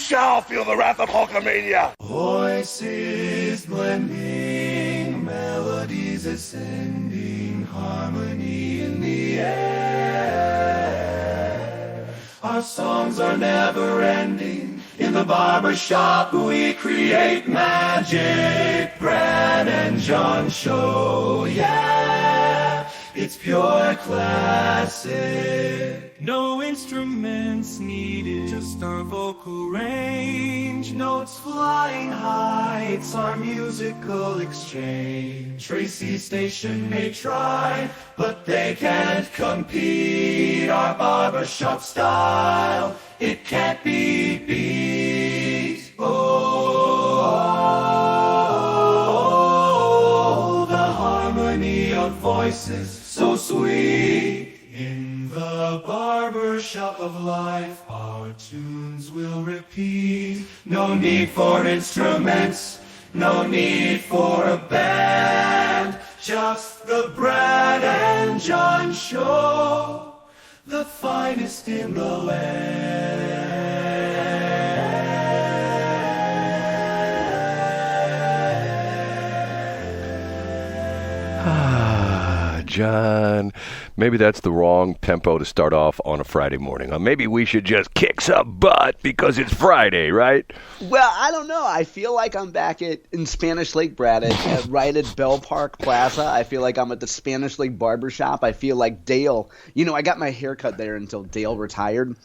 shall feel the wrath of Hulkamania. Voices blending, melodies ascending, harmony in the air. Our songs are never ending. In the barber shop we create magic. Brad and John show, yeah, it's pure classic. No instruments needed, just our vocal range. Notes flying high, it's our musical exchange. Tracy's station may try, but they can't compete. Our barbershop style, it can't be beat. Oh, the harmony of voices, so sweet. In the barbershop of life, our tunes will repeat. No need for instruments, no need for a band. Just the Brad and John show, the finest in the land. John, maybe that's the wrong tempo to start off on a Friday morning. Maybe we should just kick some butt because it's Friday, right? Well, I don't know. I feel like I'm back in Spanish Lake, Brad, right at Bell Park Plaza. I feel like I'm at the Spanish Lake Barbershop. I feel like Dale. You know, I got my hair cut there until Dale retired,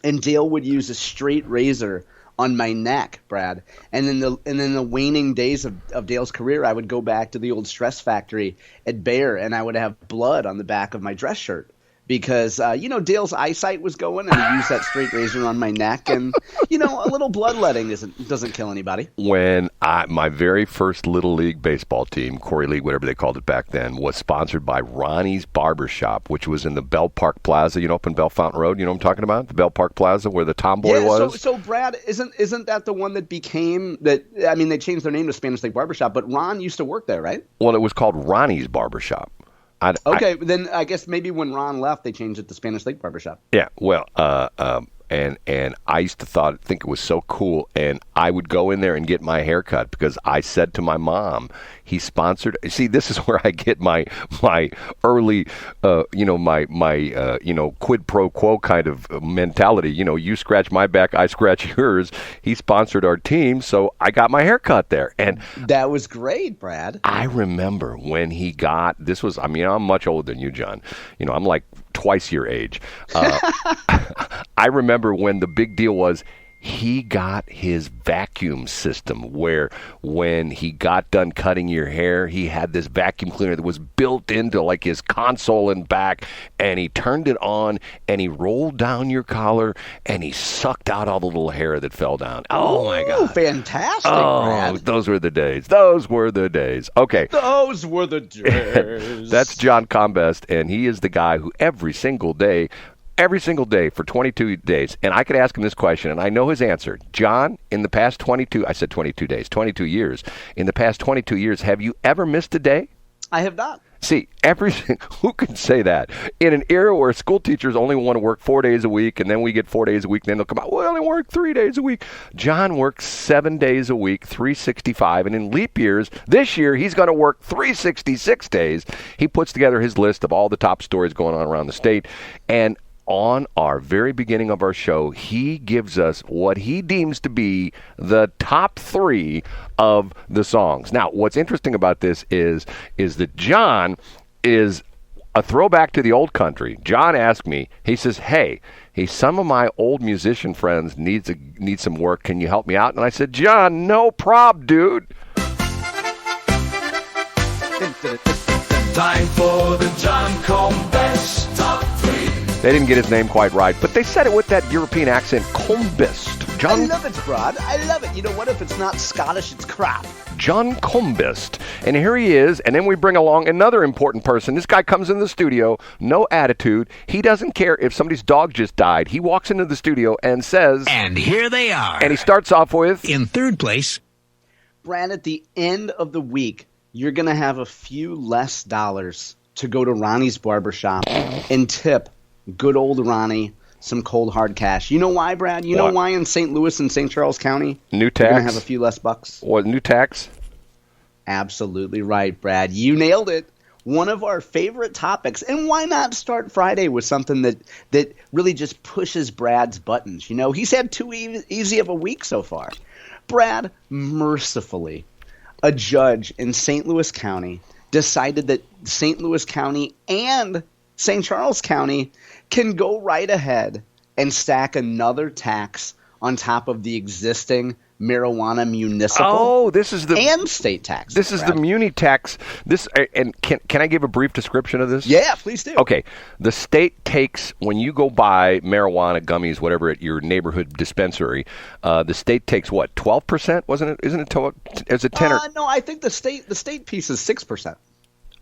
and Dale would use a straight razor on my neck, Brad. And in the waning days of Dale's career, I would go back to the old Stress Factory at Bayer, and I would have blood on the back of my dress shirt because, Dale's eyesight was going, and he used that straight razor on my neck. And, a little bloodletting doesn't kill anybody. When my very first Little League baseball team, Corey League, whatever they called it back then, was sponsored by Ronnie's Barbershop, which was in the Bell Park Plaza, up in Bell Fountain Road. You know what I'm talking about? The Bell Park Plaza where the Tomboy was? So Brad, isn't that the one that became that? I mean, they changed their name to Spanish Lake Barbershop, but Ron used to work there, right? Well, it was called Ronnie's Barbershop. Then I guess maybe when Ron left, they changed it to Spanish Lake Barbershop. Yeah, well, and I used to think it was so cool, and I would go in there and get my hair cut because I said to my mom, he sponsored. See, this is where I get my early, quid pro quo kind of mentality. You scratch my back, I scratch yours. He sponsored our team, so I got my hair cut there, and that was great, Brad. I remember when he got this was. I mean, I'm much older than you, John. I'm like twice your age. I remember when the big deal was he got his vacuum system where when he got done cutting your hair, he had this vacuum cleaner that was built into like his console and back, and he turned it on and he rolled down your collar and he sucked out all the little hair that fell down. Oh, my God. Fantastic, Brad. Those were the days. Those were the days. Okay. Those were the days. That's John Combest, and he is the guy who every single day for 22 days, and I could ask him this question, and I know his answer. John, in the past 22 years, in the past 22 years, have you ever missed a day? I have not. See, who can say that? In an era where school teachers only want to work 4 days a week, and then we get 4 days a week, then they'll come out, well, I only work 3 days a week. John works 7 days a week, 365, and in leap years, this year, he's going to work 366 days. He puts together his list of all the top stories going on around the state, and on our very beginning of our show, he gives us what he deems to be the top 3 of the songs. Now, what's interesting about this is that John is a throwback to the old country. John asked me, he says, hey, some of my old musician friends need some work. Can you help me out? And I said, John, no prob, dude. Time for the John Combest Top 3. They didn't get his name quite right, but they said it with that European accent, Combest. I love it, Brad. I love it. You know what? If it's not Scottish, it's crap. John Combest. And here he is, and then we bring along another important person. This guy comes in the studio, no attitude. He doesn't care if somebody's dog just died. He walks into the studio and says... And here they are. And he starts off with... In third place. Brad, at the end of the week, you're going to have a few less dollars to go to Ronnie's Barbershop and tip good old Ronnie some cold hard cash. You know why, Brad? You know why in St. Louis and St. Charles County New tax. you're going to have a few less bucks? What, new tax? Absolutely right, Brad. You nailed it. One of our favorite topics. And why not start Friday with something that really just pushes Brad's buttons? You know, he's had too easy of a week so far. Brad, mercifully, a judge in St. Louis County decided that St. Louis County and St. Charles County can go right ahead and stack another tax on top of the existing marijuana municipal and state tax. This is the muni tax. And can I give a brief description of this? Yeah, please do. Okay. The state takes, when you go buy marijuana, gummies, whatever, at your neighborhood dispensary, the state takes what, 12%? Wasn't it? Isn't it? Is it 10 or? No, I think the state piece is 6%.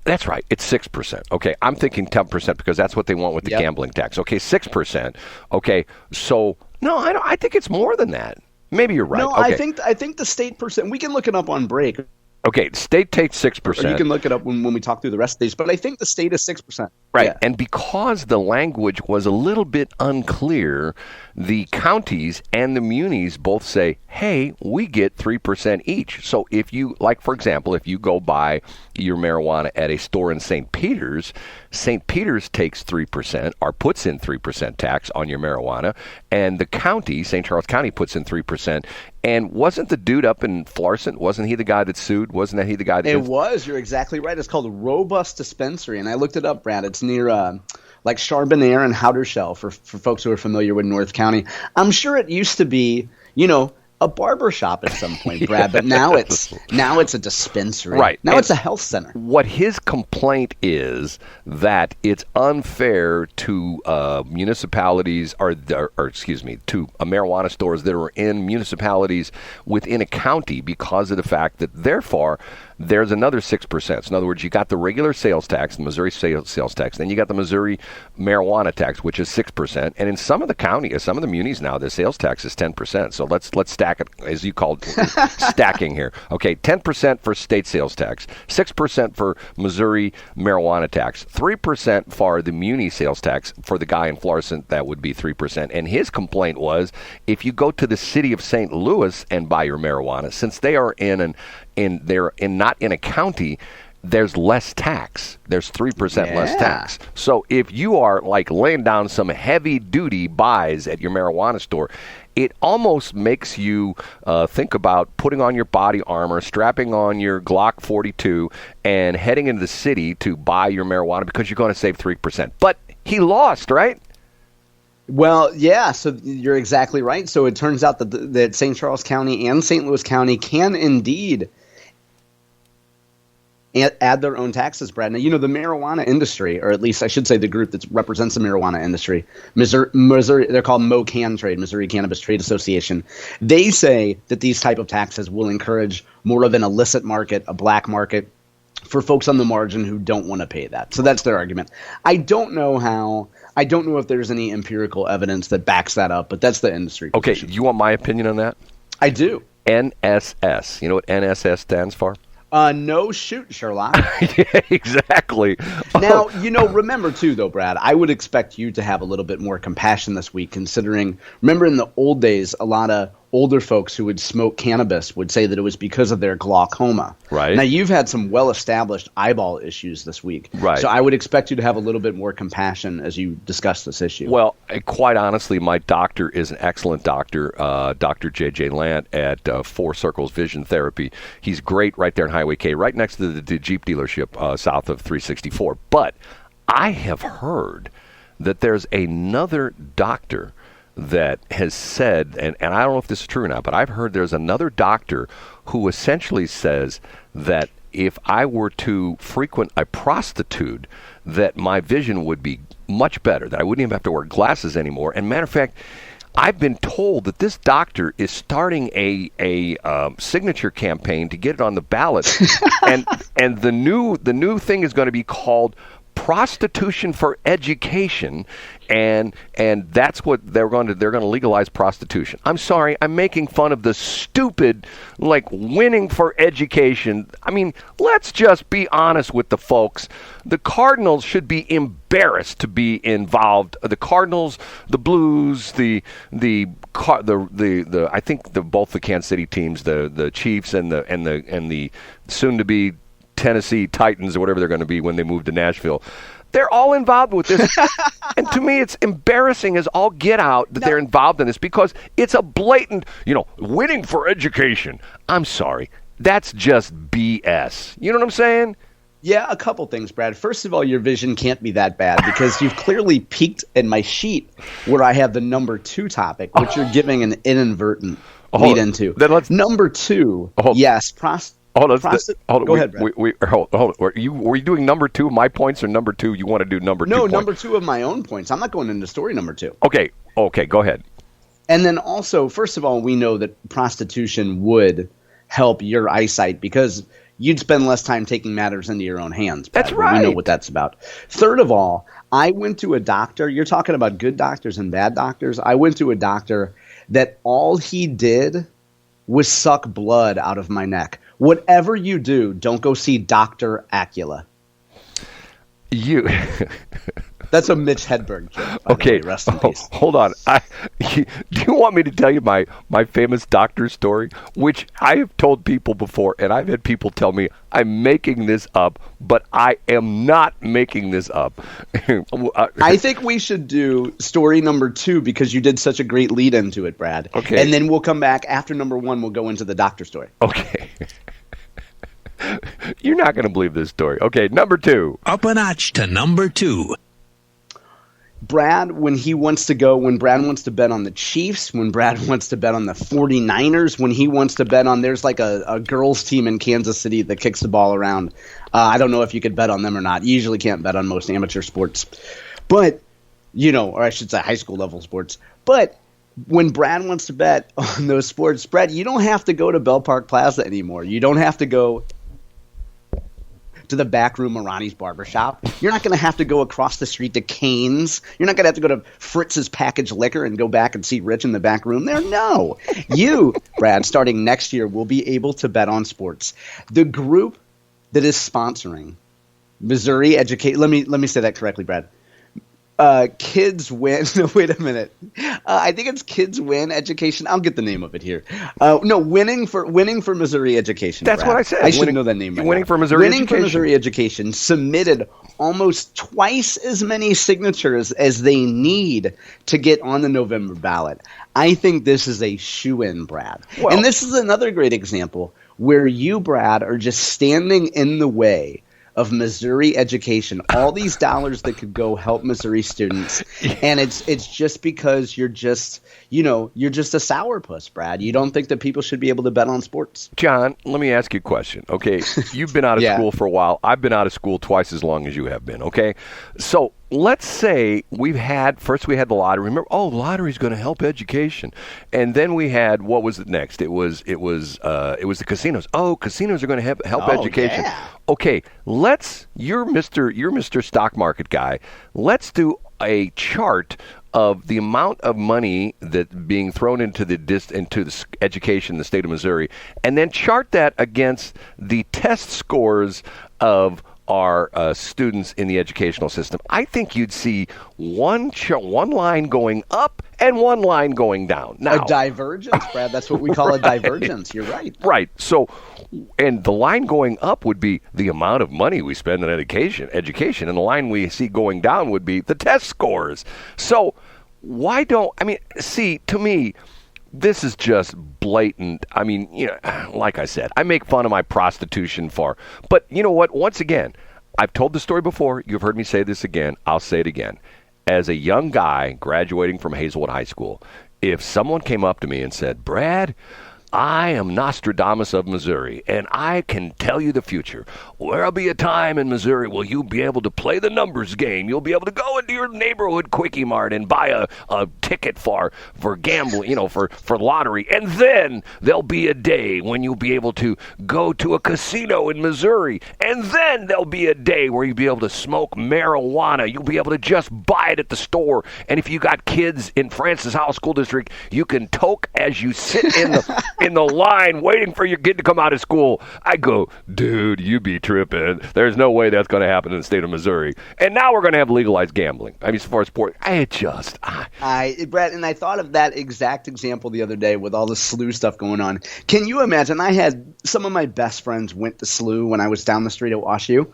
That's right. It's 6%. Okay. I'm thinking 10% because that's what they want with the gambling tax. Okay. 6%. Okay. So, no, I think it's more than that. Maybe you're right. No, okay. I think the state percent. We can look it up on break. Okay, state takes 6%. Or you can look it up when we talk through the rest of these. But I think the state is 6%. Right, Yeah. and because the language was a little bit unclear, the counties and the munis both say, hey, we get 3% each. So if you, like, for example, if you go buy your marijuana at a store in St. Peter's takes 3% or puts in 3% tax on your marijuana, and the county, St. Charles County, puts in 3%. And wasn't the dude up in Florissant, wasn't he the guy that sued? Wasn't that he the guy that It was. You're exactly right. It's called Robust Dispensary, and I looked it up, Brad. It's near like Charbonnaire and Hautershell for folks who are familiar with North County. I'm sure it used to be, a barber shop at some point, Brad, but now it's a dispensary. Right. Now And it's a health center. What his complaint is that it's unfair to municipalities to marijuana stores that are in municipalities within a county because of the fact that therefore there's another 6%. So in other words, you got the regular sales tax, the Missouri sales tax, then you got the Missouri marijuana tax, which is 6%. And in some of the munis now, the sales tax is 10%. So let's stack it, as you called stacking here. Okay, 10% for state sales tax, 6% for Missouri marijuana tax, 3% for the muni sales tax. For the guy in Florissant, that would be 3%. And his complaint was, if you go to the city of St. Louis and buy your marijuana, since they are not in a county, there's less tax. There's 3% less tax. So if you are like laying down some heavy duty buys at your marijuana store, it almost makes you think about putting on your body armor, strapping on your Glock 42, and heading into the city to buy your marijuana because you're going to save 3%. But he lost, right? Well, yeah, so you're exactly right. So it turns out that St. Charles County and St. Louis County can indeed add their own taxes, Brad. Now, the marijuana industry, or at least I should say the group that represents the marijuana industry, Missouri, they're called MoCan Trade, Missouri Cannabis Trade Association. They say that these type of taxes will encourage more of an illicit market, a black market, for folks on the margin who don't want to pay that. So that's their argument. I don't know if there's any empirical evidence that backs that up, but that's the industry position. Okay, you want my opinion on that? I do. NSS. You know what NSS stands for? No shoot, Sherlock. Yeah, exactly. Now, remember too, though, Brad, I would expect you to have a little bit more compassion this week, considering, remember in the old days, a lot of older folks who would smoke cannabis would say that it was because of their glaucoma. Right. Now, you've had some well-established eyeball issues this week. Right. So I would expect you to have a little bit more compassion as you discuss this issue. Well, quite honestly, my doctor is an excellent doctor, Dr. J.J. Lant at Four Circles Vision Therapy. He's great right there in Highway K, right next to the Jeep dealership south of 364. But I have heard that there's another doctor that has said, and I don't know if this is true or not, but I've heard there's another doctor who essentially says that if I were to frequent a prostitute, that my vision would be much better, that I wouldn't even have to wear glasses anymore. And matter of fact, I've been told that this doctor is starting a signature campaign to get it on the ballot, and the new thing is going to be called prostitution for education, and that's what they're going to legalize prostitution. I'm sorry, I'm making fun of the stupid, like, winning for education. I mean, let's just be honest with the folks. The Cardinals should be embarrassed to be involved. The Cardinals, the Blues, I think both the Kansas City teams, the Chiefs and the soon to be Tennessee Titans or whatever they're going to be when they move to Nashville. They're all involved with this. And to me, it's embarrassing as all get out that they're involved in this because it's a blatant, winning for education. I'm sorry. That's just BS. You know what I'm saying? Yeah, a couple things, Brad. First of all, your vision can't be that bad because you've clearly peeked in my sheet where I have the number 2 topic, which you're giving an inadvertent lead into. Then let's, number 2, yes, Go ahead, Brad. Hold on. Were you doing number 2 of my points or number 2 you want to do number 2 No, points? number 2 of my own points. I'm not going into story number 2. Okay, go ahead. And then also, first of all, we know that prostitution would help your eyesight because you'd spend less time taking matters into your own hands. Brad. That's right. We know what that's about. Third of all, I went to a doctor. You're talking about good doctors and bad doctors. I went to a doctor that all he did was suck blood out of my neck. Whatever you do, don't go see Dr. Acula. That's a Mitch Hedberg joke. Okay, rest in peace. Hold on. Do you want me to tell you my famous doctor story, which I have told people before, and I've had people tell me I'm making this up, but I am not making this up. I think we should do story number 2 because you did such a great lead into it, Brad. Okay. And then we'll come back after number 1. We'll go into the doctor story. Okay. You're not going to believe this story. Okay, number 2. Up a notch to number 2. Brad, when Brad wants to bet on the Chiefs, when Brad wants to bet on the 49ers, when he wants to bet on, there's like a girls team in Kansas City that kicks the ball around. I don't know if you could bet on them or not. You usually can't bet on most amateur sports. But, or I should say high school level sports. But when Brad wants to bet on those sports, Brad, you don't have to go to Bell Park Plaza anymore. You don't have to go to the back room of Ronnie's Barbershop. You're not going to have to go across the street to Cane's. You're not going to have to go to Fritz's Packaged Liquor and go back and see Rich in the back room there. No. You, Brad, starting next year, will be able to bet on sports. The group that is sponsoring Missouri Education – let me say that correctly, Brad. Kids Win. No, wait a minute. I think it's Kids Win Education. I'll get the name of it here. Winning for Missouri Education. That's Brad. what I said. I should know that name. Right winning now. for Missouri Winning Education. for Missouri Education submitted almost twice as many signatures as they need to get on the November ballot. I think this is a shoo-in, Brad. Well, and this is another great example where you, Brad, are just standing in the way of Missouri education, all these dollars that could go help Missouri students, and it's just because you're just a sourpuss, Brad. You don't think that people should be able to bet on sports. John, let me ask you a question. Okay, you've been out of school for a while. I've been out of school twice as long as you have been. Okay, so let's say we had the lottery. Remember, the lottery's going to help education, and then we had what was it next? It was the casinos. Oh, casinos are going to help education. Yeah. Okay, you're Mr. Stock Market guy. Let's do a chart of the amount of money that being thrown into the education in the state of Missouri, and then chart that against the test scores of our students in the educational system. I think you'd see one line going up and one line going down. Now, a divergence, Brad. That's what we call a divergence. You're right. Right. So, and the line going up would be the amount of money we spend on education, and the line we see going down would be the test scores. So, to me, this is just blatant. I mean, like I said, I make fun of my prostitution but you know what? Once again, I've told the story before. You've heard me say this again. I'll say it again. As a young guy graduating from Hazelwood High School, if someone came up to me and said, Brad, I am Nostradamus of Missouri, and I can tell you the future. There'll be a time in Missouri where you'll be able to play the numbers game. You'll be able to go into your neighborhood Quickie Mart and buy a ticket for gambling, for lottery. And then there'll be a day when you'll be able to go to a casino in Missouri. And then there'll be a day where you'll be able to smoke marijuana. You'll be able to just buy it at the store. And if you got kids in Francis Howell School District, you can toke as you sit in the line waiting for your kid to come out of school. I go, dude, you be tripping. There's no way that's going to happen in the state of Missouri. And now we're going to have legalized gambling. I mean, as far as sport, Brett, and I thought of that exact example the other day with all the SLU stuff going on. Can you imagine? I had some of my best friends went to SLU when I was down the street at WashU,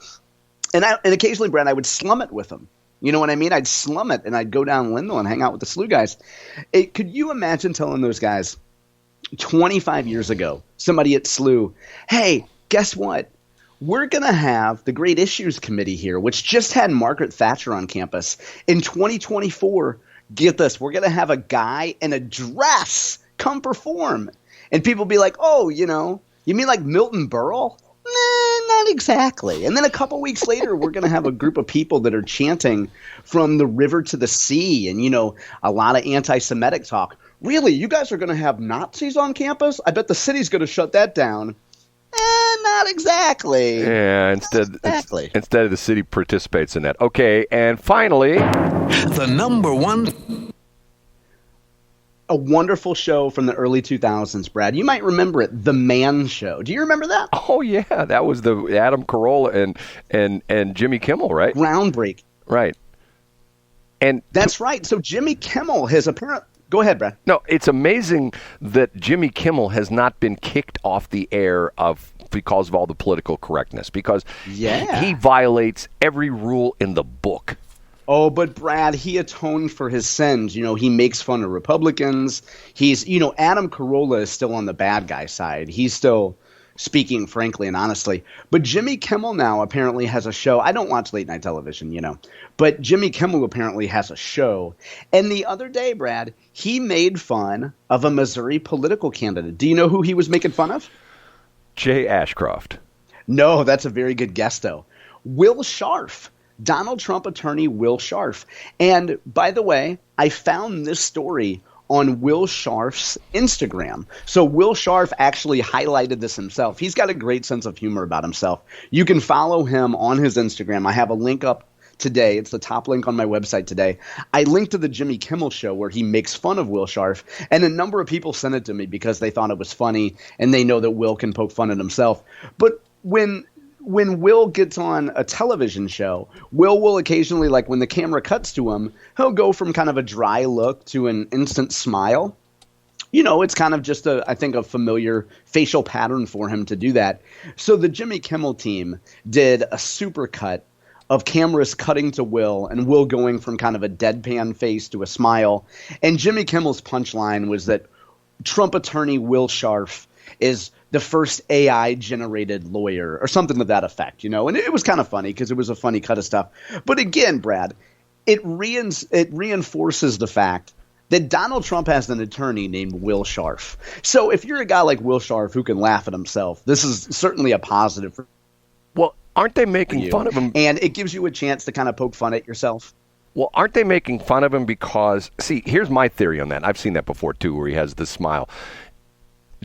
and occasionally, Brett, I would slum it with them. You know what I mean? I'd slum it, and I'd go down Lindell and hang out with the SLU guys. Could you imagine telling those guys 25 years ago, somebody at SLU, hey, guess what? We're going to have the Great Issues Committee here, which just had Margaret Thatcher on campus. In 2024, get this, we're going to have a guy in a dress come perform. And people be like, oh, you mean like Milton Berle? Nah, not exactly. And then a couple weeks later, we're going to have a group of people that are chanting from the river to the sea and, a lot of anti-Semitic talk. Really? You guys are going to have Nazis on campus? I bet the city's going to shut that down. Not exactly. Yeah, instead the city participates in that. Okay, and finally, the number one. A wonderful show from the early 2000s, Brad. You might remember it, The Man Show. Do you remember that? Oh, yeah. That was the Adam Carolla and Jimmy Kimmel, right? Groundbreaking. Right. And that's right. So Jimmy Kimmel has apparently... Go ahead, Brad. No, it's amazing that Jimmy Kimmel has not been kicked off the air because of all the political correctness, because he violates every rule in the book. Oh, but Brad, he atoned for his sins. He makes fun of Republicans. He's, Adam Carolla is still on the bad guy side. He's still speaking frankly and honestly. But Jimmy Kimmel now apparently has a show. I don't watch late night television, but Jimmy Kimmel apparently has a show. And the other day, Brad, he made fun of a Missouri political candidate. Do you know who he was making fun of? Jay Ashcroft. No, that's a very good guess, though. Will Scharf. Donald Trump attorney Will Scharf. And by the way, I found this story on Will Scharf's Instagram. So Will Scharf actually highlighted this himself. He's got a great sense of humor about himself. You can follow him on his Instagram. I have a link up today. It's the top link on my website today. I linked to the Jimmy Kimmel show where he makes fun of Will Scharf, and a number of people sent it to me because they thought it was funny and they know that Will can poke fun at himself. But when Will gets on a television show, Will occasionally, like when the camera cuts to him, he'll go from kind of a dry look to an instant smile. It's kind of just I think a familiar facial pattern for him to do that. So the Jimmy Kimmel team did a super cut of cameras cutting to Will and Will going from kind of a deadpan face to a smile. And Jimmy Kimmel's punchline was that Trump attorney Will Scharf is the first AI-generated lawyer or something to that effect, And it was kind of funny because it was a funny cut of stuff. But again, Brad, it reinforces the fact that Donald Trump has an attorney named Will Scharf. So if you're a guy like Will Scharf who can laugh at himself, this is certainly a positive for Well, aren't they making fun of him? And it gives you a chance to kind of poke fun at yourself. Well, aren't they making fun of him because, see, here's my theory on that. I've seen that before, too, where he has this smile.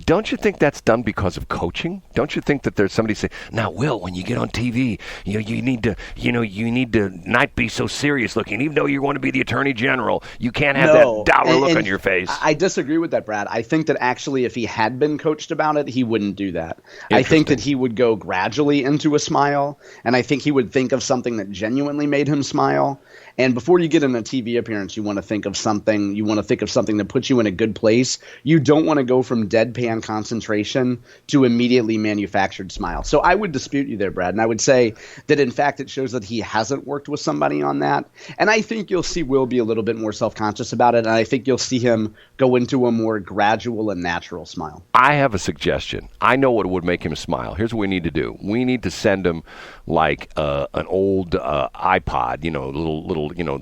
Don't you think that's done because of coaching? Don't you think that there's somebody saying, now, Will, when you get on TV, you need to not be so serious looking. Even though you want to be the attorney general, you can't have that dour look on your face. I disagree with that, Brad. I think that actually if he had been coached about it, he wouldn't do that. I think that he would go gradually into a smile, and I think he would think of something that genuinely made him smile. And before you get in a TV appearance, you want to think of something that puts you in a good place. You don't want to go from deadpan concentration to immediately manufactured smile. So I would dispute you there, Brad. And I would say that, in fact, it shows that he hasn't worked with somebody on that. And I think you'll see Will be a little bit more self-conscious about it. And I think you'll see him go into a more gradual and natural smile. I have a suggestion. I know what would make him smile. Here's what we need to do. We need to send him like an old iPod, the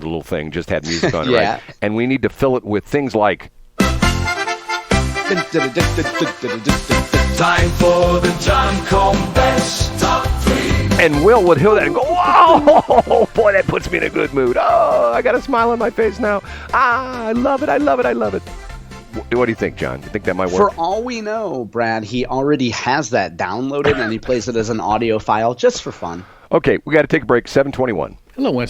little thing just had music on it, yeah. Right? And we need to fill it with things like Time for the John Combe Best Top 3. And Will would hear that and go, "Whoa, boy, that puts me in a good mood. Oh, I got a smile on my face now. I love it, I love it, I love it." What do you think, John? You think that might work? For all we know, Brad, he already has that downloaded and he plays it as an audio file just for fun. Okay, we got to take a break. 7:21. Hello, West